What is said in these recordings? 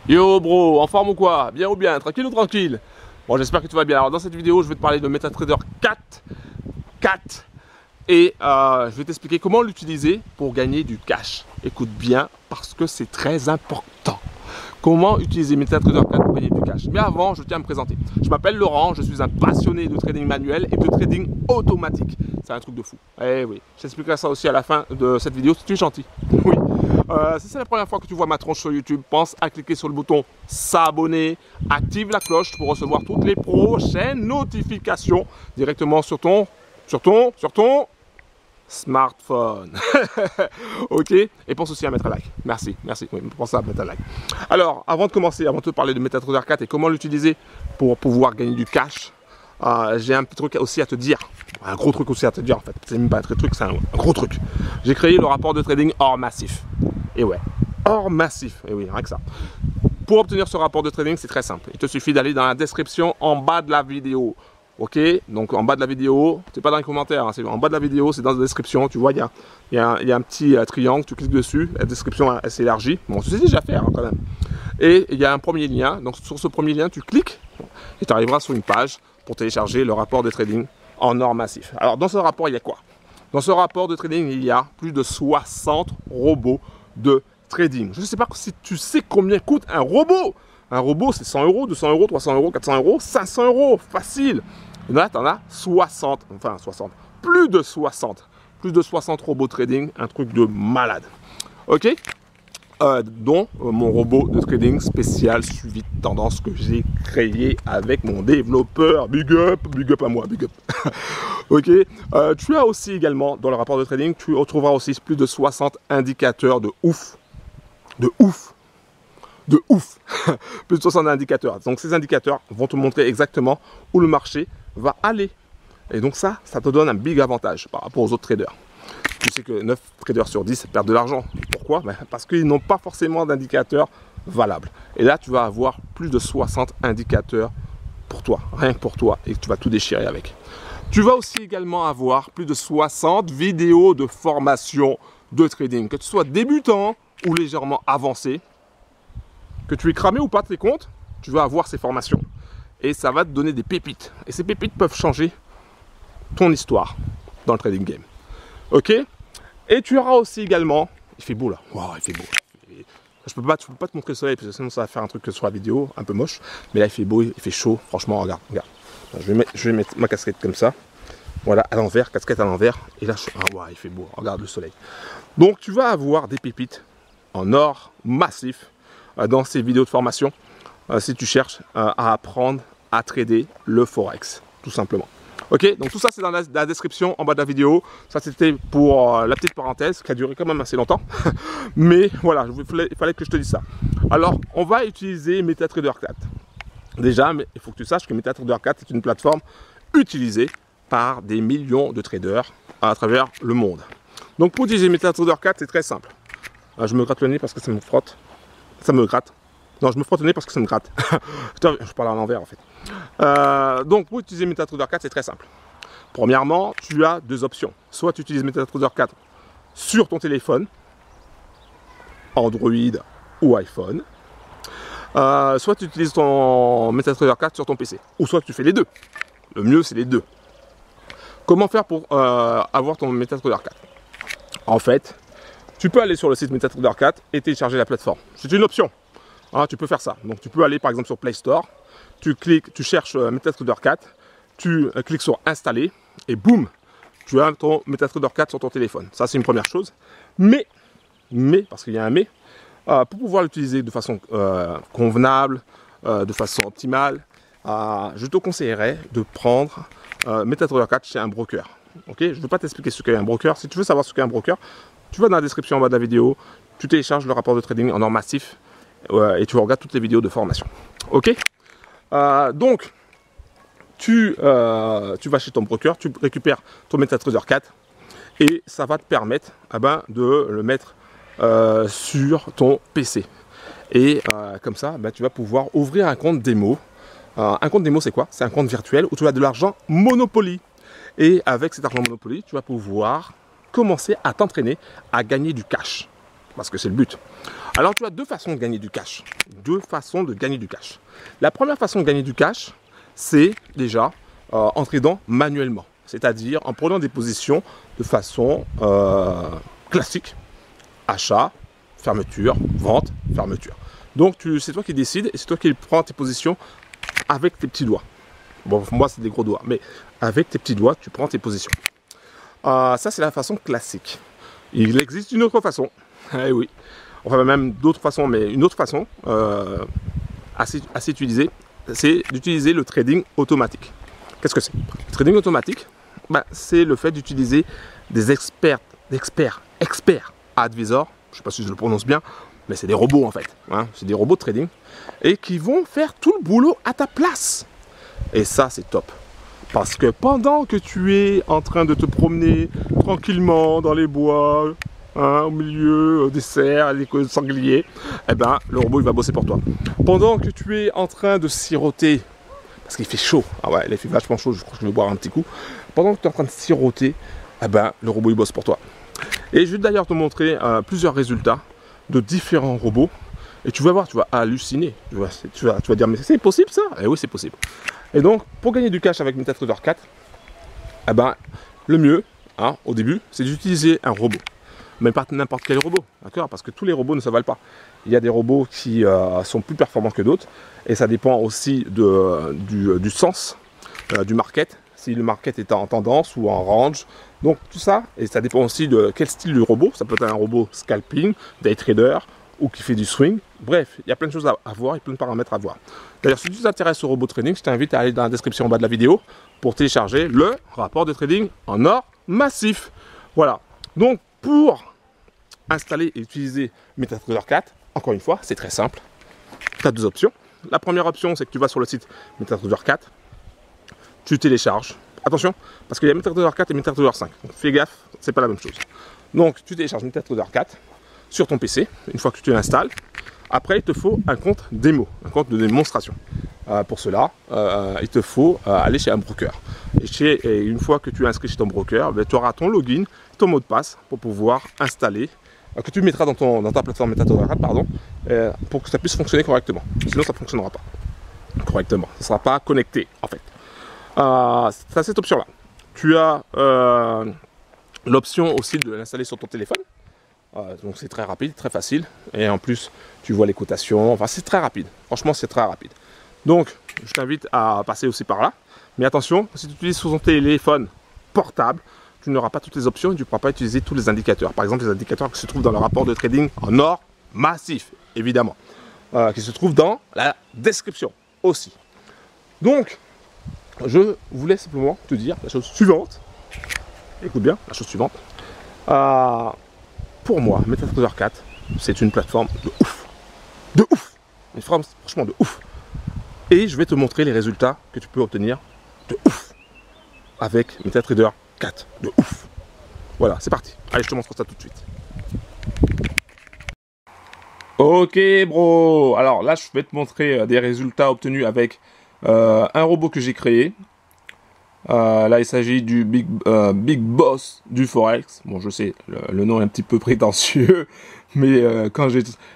Yo bro, en forme ou quoi? Bien ou bien? Tranquille ou tranquille? Bon, j'espère que tu vas bien. Alors dans cette vidéo, je vais te parler de MetaTrader 4 et je vais t'expliquer comment l'utiliser pour gagner du cash. Écoute bien parce que c'est très important. Comment utiliser MetaTrader 4 pour gagner du cash? Mais avant, je tiens à me présenter. Je m'appelle Laurent, je suis un passionné de trading manuel et de trading automatique. C'est un truc de fou. Eh oui, je t'expliquerai ça aussi à la fin de cette vidéo si tu es gentil. Oui. Si c'est la première fois que tu vois ma tronche sur YouTube, pense à cliquer sur le bouton s'abonner, active la cloche pour recevoir toutes les prochaines notifications directement sur ton smartphone. Ok? Et pense aussi à mettre un like. Merci. Oui, pense à mettre un like. Alors, avant de commencer, avant de te parler de MetaTrader 4 et comment l'utiliser pour pouvoir gagner du cash, j'ai un petit truc aussi à te dire. Un gros truc aussi à te dire en fait. C'est même pas un très truc, c'est un gros truc. J'ai créé le rapport de trading hors massif. Et ouais, hors massif. Et oui, rien que ça. Pour obtenir ce rapport de trading, c'est très simple. Il te suffit d'aller dans la description en bas de la vidéo. Ok, donc en bas de la vidéo, c'est pas dans les commentaires, hein, c'est en bas de la vidéo, c'est dans la description. Tu vois, il y a un petit triangle, tu cliques dessus, la description elle s'élargit. Bon, c'est déjà faire hein, quand même. Et il y a un premier lien, donc sur ce premier lien, tu cliques et tu arriveras sur une page pour télécharger le rapport de trading en or massif. Alors dans ce rapport, il y a quoi? Dans ce rapport de trading, il y a plus de 60 robots de trading. Je ne sais pas si tu sais combien coûte un robot. Un robot, c'est 100 €, 200 €, 300 €, 400 €, 500 €, facile. Et là, tu en as 60, enfin 60, plus de 60 robots trading, un truc de malade. Ok, dont mon robot de trading spécial suivi de tendance que j'ai créé avec mon développeur. Big up à moi, big up. Ok, tu as aussi également dans le rapport de trading, tu retrouveras aussi plus de 60 indicateurs de ouf. Plus de 60 indicateurs. Donc ces indicateurs vont te montrer exactement où le marché va aller. Et donc ça te donne un big avantage par rapport aux autres traders. Tu sais que 9 traders sur 10 perdent de l'argent. Pourquoi? Parce qu'ils n'ont pas forcément d'indicateurs valables. Et là, tu vas avoir plus de 60 indicateurs pour toi, rien que pour toi, et tu vas tout déchirer avec. Tu vas aussi également avoir plus de 60 vidéos de formation de trading. Que tu sois débutant ou légèrement avancé, que tu aies cramé ou pas tes comptes, tu vas avoir ces formations. Et ça va te donner des pépites. Et ces pépites peuvent changer ton histoire dans le trading game. Ok? Et tu auras aussi également... Il fait beau là. Wow, il fait beau. Je peux pas te montrer le soleil, parce que sinon ça va faire un truc sur la vidéo, un peu moche. Mais là il fait beau, il fait chaud. Franchement, regarde. Je vais mettre ma casquette comme ça. Voilà, à l'envers, casquette à l'envers. Et là, wow, il fait beau. Regarde le soleil. Donc tu vas avoir des pépites en or massif dans ces vidéos de formation si tu cherches à apprendre à trader le forex, tout simplement. Ok, donc tout ça c'est dans la description en bas de la vidéo. Ça c'était pour la petite parenthèse qui a duré quand même assez longtemps. Mais voilà, il fallait que je te dise ça. Alors, on va utiliser MetaTrader 4. Déjà, mais il faut que tu saches que MetaTrader 4 est une plateforme utilisée par des millions de traders à travers le monde. Donc pour utiliser MetaTrader 4, c'est très simple. Je me gratte le nez parce que ça me frotte. Ça me gratte. Non, je me frotte le nez parce que ça me gratte. Je parle à l'envers en fait. Donc pour utiliser MetaTrader 4, c'est très simple. Premièrement, tu as deux options. Soit tu utilises MetaTrader 4 sur ton téléphone, Android ou iPhone. Soit tu utilises ton MetaTrader 4 sur ton PC. Ou soit tu fais les deux. Le mieux, c'est les deux. Comment faire pour avoir ton MetaTrader 4? En fait, tu peux aller sur le site MetaTrader 4 et télécharger la plateforme. C'est une option. Hein, tu peux faire ça. Donc tu peux aller par exemple sur Play Store, tu cherches MetaTrader 4, tu cliques sur installer et boum, tu as ton MetaTrader 4 sur ton téléphone. Ça c'est une première chose. Mais, parce qu'il y a un mais, pour pouvoir l'utiliser de façon convenable, de façon optimale, je te conseillerais de prendre MetaTrader 4 chez un broker. Okay, je ne vais pas t'expliquer ce qu'est un broker. Si tu veux savoir ce qu'est un broker, tu vas dans la description en bas de la vidéo, tu télécharges le rapport de trading en or massif et tu regardes toutes les vidéos de formation. Ok, donc tu vas chez ton broker, tu récupères ton MetaTrader 4 et ça va te permettre de le mettre sur ton PC. Et comme ça, tu vas pouvoir ouvrir un compte démo. Un compte démo, c'est quoi? C'est un compte virtuel où tu as de l'argent Monopoly. Et avec cet argent Monopoly, tu vas pouvoir commencer à t'entraîner à gagner du cash. parce que c'est le but. Alors tu as deux façons de gagner du cash. Deux façons de gagner du cash. La première façon de gagner du cash, c'est déjà en tradant manuellement. C'est-à-dire en prenant des positions de façon classique. Achat, fermeture, vente, fermeture. Donc c'est toi qui décides et c'est toi qui prends tes positions avec tes petits doigts. Bon, pour moi c'est des gros doigts, mais avec tes petits doigts, tu prends tes positions. Ça c'est la façon classique. Il existe une autre façon. Eh oui. Enfin même d'autres façons, mais une autre façon assez utilisée, c'est d'utiliser le trading automatique. Qu'est-ce que c'est? Le trading automatique, c'est le fait d'utiliser des experts advisors, je ne sais pas si je le prononce bien, mais c'est des robots en fait, hein, c'est des robots de trading, et qui vont faire tout le boulot à ta place. Et ça c'est top. Parce que pendant que tu es en train de te promener tranquillement dans les bois, hein, au milieu des cerfs, des sangliers, eh ben, le robot il va bosser pour toi. Pendant que tu es en train de siroter, parce qu'il fait chaud, ah ouais, il fait vachement chaud, je crois que je vais boire un petit coup. Pendant que tu es en train de siroter, eh ben, le robot il bosse pour toi. Et je vais d'ailleurs te montrer plusieurs résultats de différents robots. Et tu vas voir, tu vas halluciner. Tu vas dire, mais c'est possible ça? Eh oui, c'est possible. Et donc, pour gagner du cash avec MetaTrader 4, eh ben, le mieux, hein, au début, c'est d'utiliser un robot. Mais pas n'importe quel robot, d'accord? Parce que tous les robots ne se valent pas. Il y a des robots qui sont plus performants que d'autres. Et ça dépend aussi du sens du market. Si le market est en tendance ou en range. Donc tout ça, et ça dépend aussi de quel style du robot. Ça peut être un robot scalping, day trader, ou qui fait du swing. Bref, il y a plein de choses à voir et plein de paramètres à voir. D'ailleurs, si tu t'intéresses au robot trading, je t'invite à aller dans la description en bas de la vidéo pour télécharger le rapport de trading en or massif. Voilà. Donc pour installer et utiliser MetaTrader 4, encore une fois, c'est très simple. Tu as deux options. La première option, c'est que tu vas sur le site MetaTrader 4, tu télécharges. Attention, parce qu'il y a MetaTrader 4 et MetaTrader 5. Donc fais gaffe, c'est pas la même chose. Donc tu télécharges MetaTrader 4 sur ton PC, une fois que tu l'installes. Après, il te faut un compte démo, un compte de démonstration. Pour cela, il te faut aller chez un broker. Et une fois que tu es inscrit chez ton broker, tu auras ton login, ton mot de passe pour pouvoir installer, que tu mettras dans ta plateforme MetaTrader 4, pardon, pour que ça puisse fonctionner correctement. Sinon, ça ne fonctionnera pas correctement. Ça ne sera pas connecté, en fait. Tu as cette option-là. Tu as l'option aussi de l'installer sur ton téléphone. Donc c'est très rapide, très facile. Et en plus, tu vois les cotations. Enfin, c'est très rapide. Franchement, c'est très rapide. Donc, je t'invite à passer aussi par là. Mais attention, si tu utilises sur ton téléphone portable, tu n'auras pas toutes les options et tu ne pourras pas utiliser tous les indicateurs. Par exemple, les indicateurs qui se trouvent dans le rapport de trading en or massif, évidemment. Qui se trouvent dans la description aussi. Donc, je voulais simplement te dire la chose suivante. Écoute bien, la chose suivante. Pour moi, MetaTrader 4, c'est une plateforme de ouf. De ouf. Une plateforme franchement de ouf. Et je vais te montrer les résultats que tu peux obtenir de ouf. Avec MetaTrader 4. De ouf. Voilà, c'est parti. Allez, je te montre ça tout de suite. Ok, bro. Alors là, je vais te montrer des résultats obtenus avec un robot que j'ai créé. Là, il s'agit du Big Boss du Forex. Bon, je sais, le nom est un petit peu prétentieux, mais quand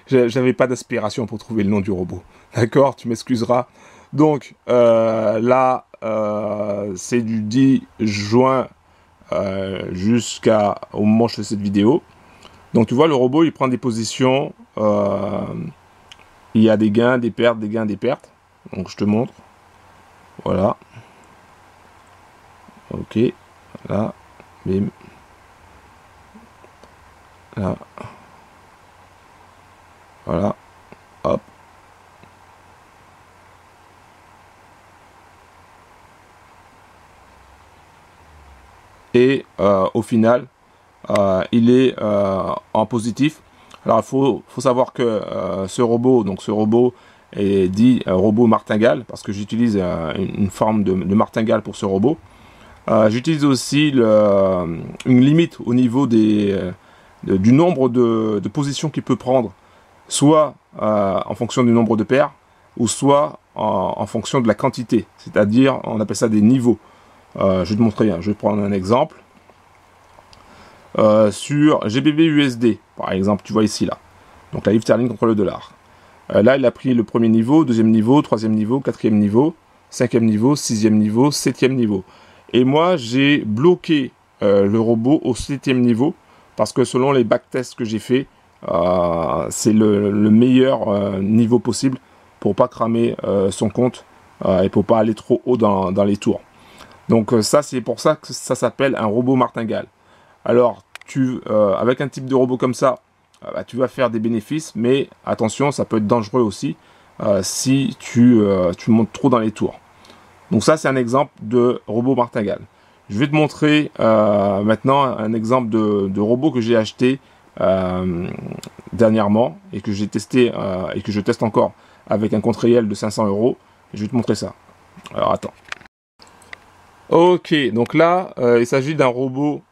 j'avais pas d'inspiration pour trouver le nom du robot. D'accord, tu m'excuseras. Donc, là, c'est du 10 juin jusqu'au moment où je fais cette vidéo. Donc, tu vois, le robot, il prend des positions. Il y a des gains, des pertes, des gains, des pertes. Donc, je te montre. Voilà. Ok, là, bim, là, voilà, hop. Et au final, il est en positif. Alors il faut savoir que ce robot est dit robot martingale, parce que j'utilise une forme de martingale pour ce robot. J'utilise aussi une limite au niveau du nombre de positions qu'il peut prendre, soit en fonction du nombre de paires, ou soit en fonction de la quantité, c'est-à-dire on appelle ça des niveaux. Je vais te montrer, je vais prendre un exemple. Sur GBP USD, Par exemple, tu vois ici là. Donc la livre sterling contre le dollar. Là, il a pris le premier niveau, deuxième niveau, troisième niveau, quatrième niveau, cinquième niveau, sixième niveau, septième niveau. Et moi, j'ai bloqué le robot au septième niveau parce que selon les backtests que j'ai fait, c'est le meilleur niveau possible pour pas cramer son compte et pour pas aller trop haut dans les tours. Donc ça, c'est pour ça que ça s'appelle un robot martingale. Alors, avec un type de robot comme ça, tu vas faire des bénéfices, mais attention, ça peut être dangereux aussi si tu montes trop dans les tours. Donc ça, c'est un exemple de robot martingale. Je vais te montrer maintenant un exemple de robot que j'ai acheté dernièrement et que j'ai testé et que je teste encore avec un compte réel de 500 €. Je vais te montrer ça. Alors attends. Ok, donc là, il s'agit d'un robot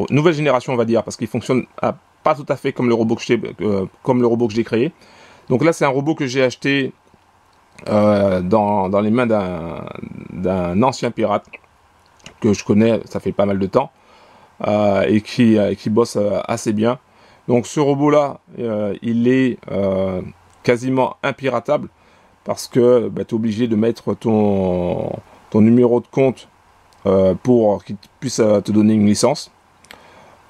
nouvelle génération, on va dire, parce qu'il fonctionne pas tout à fait comme le robot que j'ai créé. Donc là, c'est un robot que j'ai acheté dans les mains d'un ancien pirate que je connais, ça fait pas mal de temps, et qui bosse assez bien. Donc ce robot-là, il est quasiment impiratable parce que tu es obligé de mettre ton numéro de compte pour qu'il puisse te donner une licence.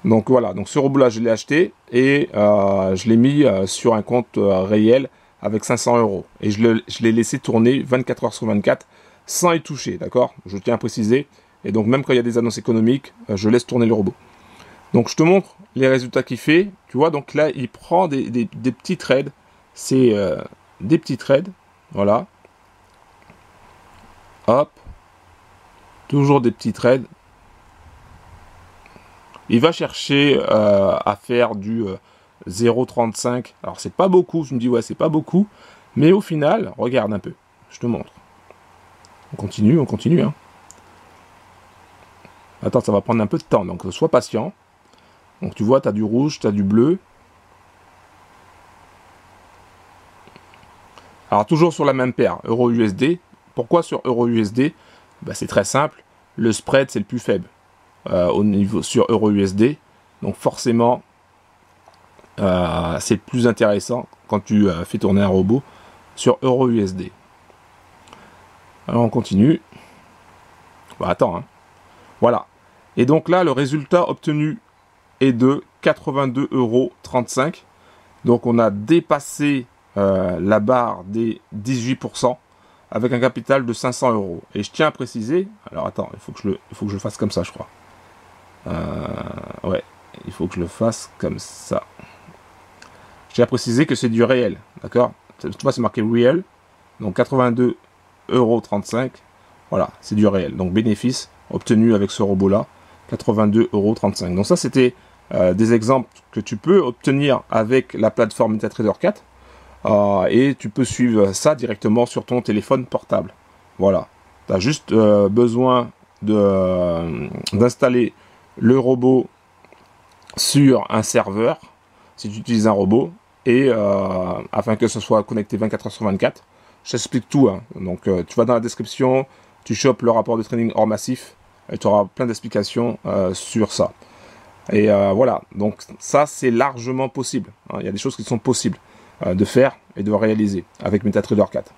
Donc voilà, donc ce robot-là, je l'ai acheté et je l'ai mis sur un compte réel avec 500 €. Et je l'ai laissé tourner 24 heures sur 24 sans y toucher, d'accord? Je tiens à préciser. Et donc même quand il y a des annonces économiques, je laisse tourner le robot. Donc je te montre les résultats qu'il fait. Tu vois, donc là, il prend des petits trades. C'est des petits trades. Voilà. Hop. Toujours des petits trades. Il va chercher à faire du 0,35. Alors c'est pas beaucoup, je me dis ouais c'est pas beaucoup. Mais au final, regarde un peu. Je te montre. On continue. Hein. Attends, ça va prendre un peu de temps, donc sois patient. Donc tu vois, tu as du rouge, tu as du bleu. Alors toujours sur la même paire, euro-USD. Pourquoi sur euro-USD? C'est très simple. Le spread, c'est le plus faible. Au niveau sur euro-USD, donc forcément c'est plus intéressant quand tu fais tourner un robot sur euro-USD. Alors on continue. Attends, hein. Voilà. Et donc là, le résultat obtenu est de 82,35 €. Donc on a dépassé la barre des 18% avec un capital de 500 €. Et je tiens à préciser, alors attends, il faut que je le fasse comme ça, je crois. Ouais, il faut que je le fasse comme ça. Je tiens à préciser que c'est du réel, d'accord? Tu vois, c'est marqué real, donc 82,35 €. Voilà, c'est du réel. Donc bénéfice obtenu avec ce robot-là, 82,35 €. Donc ça, c'était des exemples que tu peux obtenir avec la plateforme MetaTrader 4. Et tu peux suivre ça directement sur ton téléphone portable. Voilà. Tu as juste besoin d'installer le robot sur un serveur, si tu utilises un robot, et afin que ce soit connecté 24 heures sur 24. Je t'explique tout. Hein. Donc tu vas dans la description, tu chopes le rapport de trading hors massif, et tu auras plein d'explications sur ça. Et voilà, donc ça c'est largement possible. Hein. Il y a des choses qui sont possibles de faire et de réaliser avec MetaTrader 4.